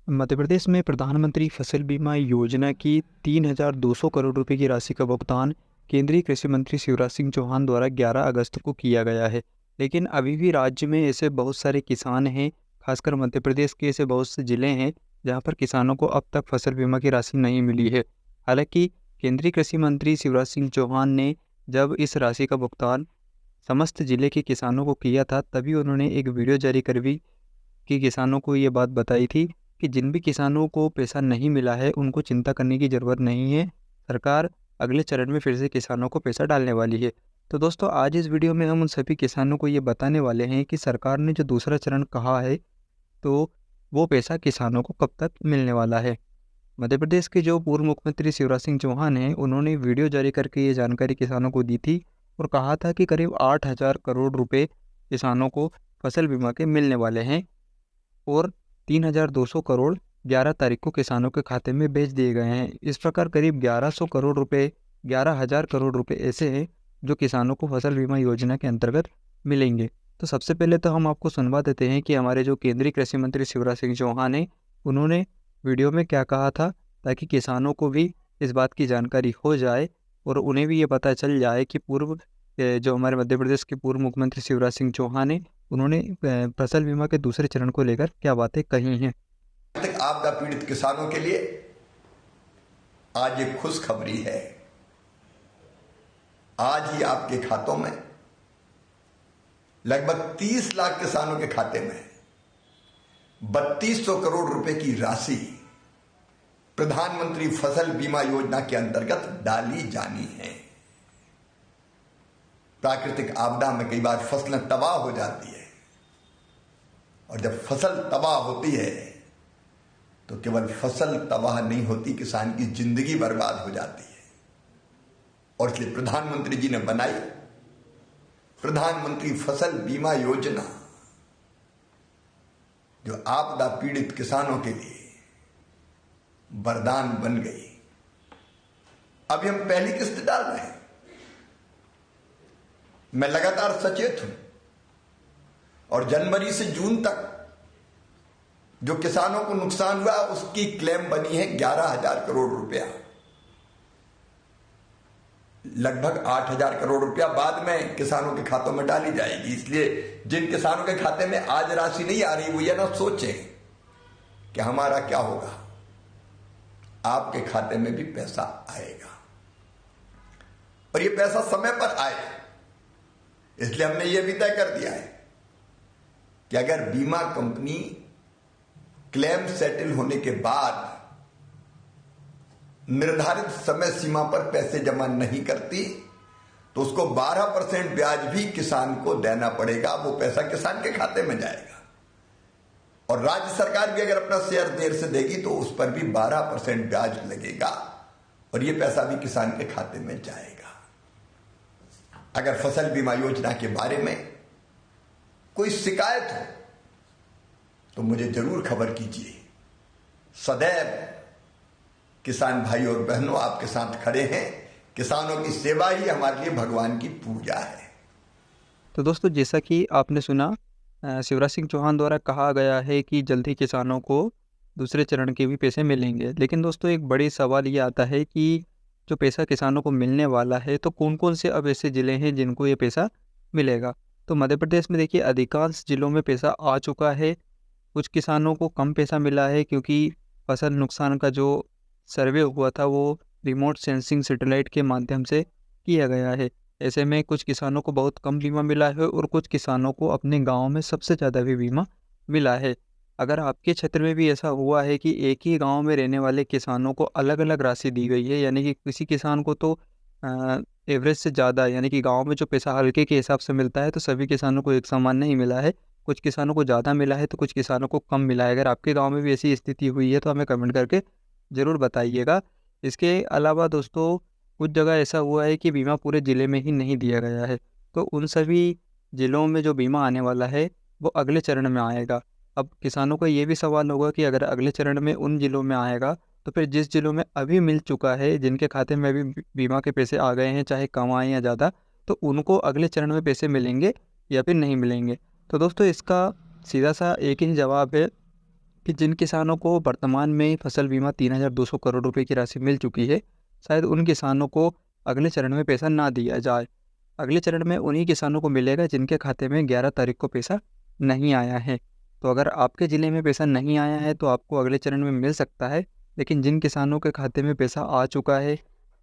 मध्य प्रदेश में प्रधानमंत्री फसल बीमा योजना की 3,200 करोड़ रुपए की राशि का भुगतान केंद्रीय कृषि मंत्री शिवराज सिंह चौहान द्वारा 11 अगस्त को किया गया है। लेकिन अभी भी राज्य में ऐसे बहुत सारे किसान हैं, खासकर मध्य प्रदेश के ऐसे बहुत से ज़िले हैं जहां पर किसानों को अब तक फसल बीमा की राशि नहीं मिली है। हालांकि केंद्रीय कृषि मंत्री शिवराज सिंह चौहान ने जब इस राशि का भुगतान समस्त जिले के किसानों को किया था, तभी उन्होंने एक वीडियो जारी कर भी कि किसानों को ये बात बताई थी कि जिन भी किसानों को पैसा नहीं मिला है उनको चिंता करने की ज़रूरत नहीं है। सरकार अगले चरण में फिर से किसानों को पैसा डालने वाली है। तो दोस्तों, आज इस वीडियो में हम उन सभी किसानों को ये बताने वाले हैं कि सरकार ने जो दूसरा चरण कहा है, तो वो पैसा किसानों को कब तक मिलने वाला है। मध्य प्रदेश के जो पूर्व मुख्यमंत्री शिवराज सिंह चौहान हैं, उन्होंने वीडियो जारी करके ये जानकारी किसानों को दी थी और कहा था कि करीब 8,000 करोड़ रुपए किसानों को फसल बीमा के मिलने वाले हैं और 3,200 करोड़ 11 तारीख को किसानों के खाते में भेज दिए गए हैं। इस प्रकार करीब 1,100 करोड़ रुपए 11,000 करोड़ रुपए ऐसे हैं जो किसानों को फसल बीमा योजना के अंतर्गत मिलेंगे। तो सबसे पहले तो हम आपको सुनवा देते हैं कि हमारे जो केंद्रीय कृषि मंत्री शिवराज सिंह चौहान हैं, उन्होंने वीडियो में क्या कहा था, ताकि किसानों को भी इस बात की जानकारी हो जाए और उन्हें भी ये पता चल जाए कि जो हमारे मध्य प्रदेश के पूर्व मुख्यमंत्री शिवराज सिंह चौहान हैं, उन्होंने फसल बीमा के दूसरे चरण को लेकर क्या बातें कही हैं। तक आपदा पीड़ित किसानों के लिए आज एक खुशखबरी है। आज ही आपके खातों में लगभग 30 लाख किसानों के खाते में 3,200 करोड़ रुपए की राशि प्रधानमंत्री फसल बीमा योजना के अंतर्गत डाली जानी है। प्राकृतिक आपदा में कई बार फसलें तबाह हो जाती है और जब फसल तबाह होती है तो केवल फसल तबाह नहीं होती, किसान की जिंदगी बर्बाद हो जाती है। और इसलिए प्रधानमंत्री जी ने बनाई प्रधानमंत्री फसल बीमा योजना, जो आपदा पीड़ित किसानों के लिए वरदान बन गई। अभी हम पहली किस्त डाल रहे हैं। मैं लगातार सचेत हूं और जनवरी से जून तक जो किसानों को नुकसान हुआ उसकी क्लेम बनी है 11,000 करोड़ रुपया। लगभग 8,000 करोड़ रुपया बाद में किसानों के खातों में डाली जाएगी। इसलिए जिन किसानों के खाते में आज राशि नहीं आ रही, वो ये ना सोचें कि हमारा क्या होगा। आपके खाते में भी पैसा आएगा और ये पैसा समय पर आए। इसलिए हमने ये भी तय कर दिया है कि अगर बीमा कंपनी क्लेम सेटल होने के बाद निर्धारित समय सीमा पर पैसे जमा नहीं करती तो उसको 12% ब्याज भी किसान को देना पड़ेगा। वो पैसा किसान के खाते में जाएगा और राज्य सरकार भी अगर अपना शेयर देर से देगी तो उस पर भी 12% ब्याज लगेगा और ये पैसा भी किसान के खाते में जाएगा। अगर फसल बीमा योजना के बारे में कोई शिकायत हो तो मुझे जरूर खबर कीजिए। सदैव किसान भाई और बहनों आपके साथ खड़े हैं। किसानों की सेवा ही हमारे लिए भगवान की पूजा है। तो दोस्तों, जैसा कि आपने सुना, शिवराज सिंह चौहान द्वारा कहा गया है कि जल्द ही किसानों को दूसरे चरण के भी पैसे मिलेंगे। लेकिन दोस्तों, एक बड़ी सवाल ये आता है कि जो पैसा किसानों को मिलने वाला है, तो कौन कौन से अब ऐसे ज़िले हैं जिनको ये पैसा मिलेगा। तो मध्य प्रदेश में देखिए, अधिकांश ज़िलों में पैसा आ चुका है। कुछ किसानों को कम पैसा मिला है क्योंकि फसल नुकसान का जो सर्वे हुआ था वो रिमोट सेंसिंग सैटेलाइट के माध्यम से किया गया है। ऐसे में कुछ किसानों को बहुत कम बीमा मिला है और कुछ किसानों को अपने गांव में सबसे ज़्यादा भी बीमा मिला है। अगर आपके क्षेत्र में भी ऐसा हुआ है कि एक ही गांव में रहने वाले किसानों को अलग अलग राशि दी गई है, यानी कि किसी किसान को तो एवरेज से ज़्यादा, यानी कि गांव में जो पैसा हल्के के हिसाब से मिलता है, तो सभी किसानों को एक समान नहीं मिला है। कुछ किसानों को ज़्यादा मिला है तो कुछ किसानों को कम मिला है। अगर आपके गांव में भी ऐसी स्थिति हुई है तो हमें कमेंट करके ज़रूर बताइएगा। इसके अलावा दोस्तों, कुछ जगह ऐसा हुआ है कि बीमा पूरे ज़िले में ही नहीं दिया गया है, तो उन सभी ज़िलों में जो बीमा आने वाला है वो अगले चरण में आएगा। अब किसानों का ये भी सवाल होगा कि अगर अगले चरण में उन ज़िलों में आएगा, तो फिर जिस ज़िलों में अभी मिल चुका है, जिनके खाते में अभी बीमा के पैसे आ गए हैं, चाहे कम आए या ज़्यादा, तो उनको अगले चरण में पैसे मिलेंगे या फिर नहीं मिलेंगे। तो दोस्तों, इसका सीधा सा एक ही जवाब है कि जिन किसानों को वर्तमान में फसल बीमा 3,200 करोड़ रुपए की राशि मिल चुकी है, शायद उन किसानों को अगले चरण में पैसा ना दिया जाए। अगले चरण में उन्हीं किसानों को मिलेगा जिनके खाते में 11 तारीख को पैसा नहीं आया है। तो अगर आपके ज़िले में पैसा नहीं आया है तो आपको अगले चरण में मिल सकता है, लेकिन जिन किसानों के खाते में पैसा आ चुका है,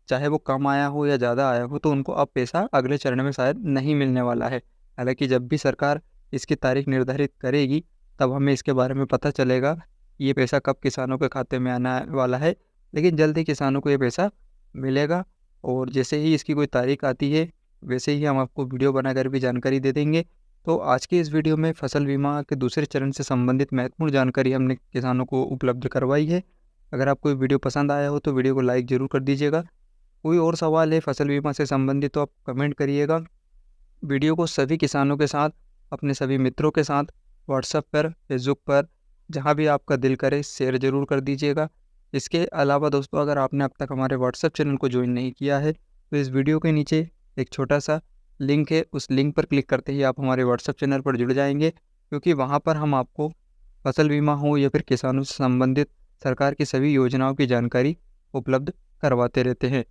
चाहे वो कम आया हो या ज़्यादा आया हो, तो उनको अब पैसा अगले चरण में शायद नहीं मिलने वाला है। हालाँकि जब भी सरकार इसकी तारीख निर्धारित करेगी, तब हमें इसके बारे में पता चलेगा कि ये पैसा कब किसानों के खाते में आने वाला है। लेकिन जल्द ही किसानों को ये पैसा मिलेगा और जैसे ही इसकी कोई तारीख आती है, वैसे ही हम आपको वीडियो बनाकर भी जानकारी दे देंगे। तो आज की इस वीडियो में फसल बीमा के दूसरे चरण से संबंधित महत्वपूर्ण जानकारी हमने किसानों को उपलब्ध करवाई है। अगर आपको ये वीडियो पसंद आया हो तो वीडियो को लाइक ज़रूर कर दीजिएगा। कोई और सवाल है फसल बीमा से संबंधित तो आप कमेंट करिएगा। वीडियो को सभी किसानों के साथ, अपने सभी मित्रों के साथ व्हाट्सएप पर, फेसबुक पर, जहां भी आपका दिल करे शेयर ज़रूर कर दीजिएगा। इसके अलावा दोस्तों, अगर आपने अब तक हमारे व्हाट्सएप चैनल को ज्वाइन नहीं किया है तो इस वीडियो के नीचे एक छोटा सा लिंक है, उस लिंक पर क्लिक करते ही आप हमारे व्हाट्सएप चैनल पर जुड़ जाएंगे, क्योंकि वहां पर हम आपको फसल बीमा हो या फिर किसानों से संबंधित सरकार की सभी योजनाओं की जानकारी उपलब्ध करवाते रहते हैं।